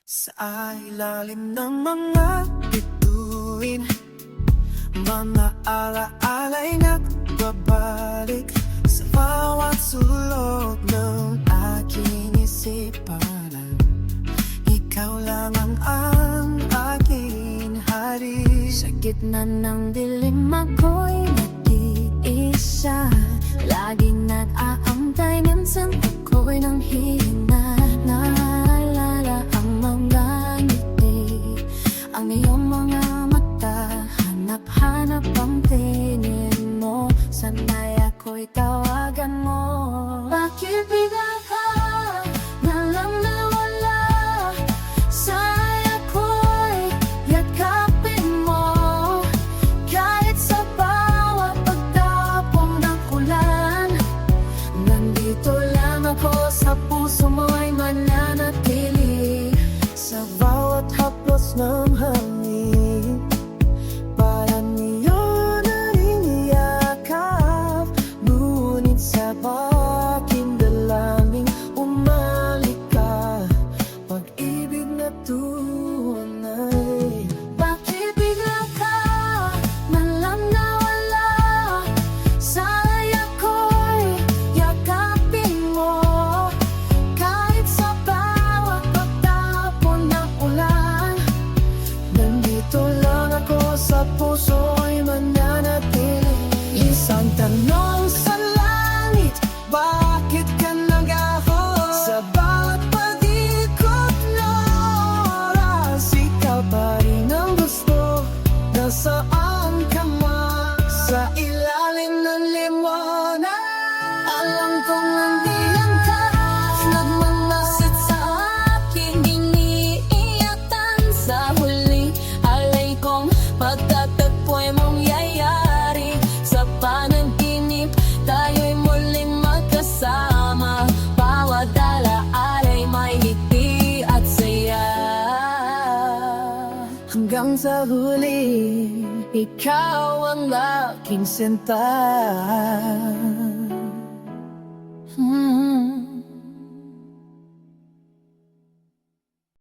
Sa ilalim ng mga bituin, mga alaala'y nagbabalik sa bawat sulok ng aking isipan. Ikaw lamang ang aking hari. Sa gitna ng dilim ako'y nag-iisa, laging nag-aantay, minsan ako'y nang hihina. Naalala ang mga ngiti, ang iyong mga mata, hanap-hanap ang tingin mo, sana'y ako'y tawagan mo. Bakit bigla ka nalang nawala? Sana'y ako'y yakapin mo, kahit sa bawat pagtapong ng ulan. Nandito lang ako, sa puso mo'y mananatili, sa bawat haplos ng hangin. Parang iyon ang iniyakap, ngunit sa aking dalangin umalik ka, pag-ibig na tunay. Bakit bigla ka nalang nawala? Sana'y ako'y yakapin mo, kahit sa bawat pagtapon ng ulan. Nandito lang ako, sa puso'y mananatili. Isang tanong sa langit, bakit ka nag-aho? Sa bawat pag-ikot na oras, ikaw pa rin ang gusto. Nasaan ka man? Sa ilalim ng liwanag, alam kong nandiyan ka, nagmamasid sa aking iniiyatan. Sa huli, alay kong pagtatagpo'y mong yayari. Sa panaginip, tayo'y muling magkasama. Bawat alaala'y may ngiti at saya. Hanggang sa huli, ikaw ang aking sinta.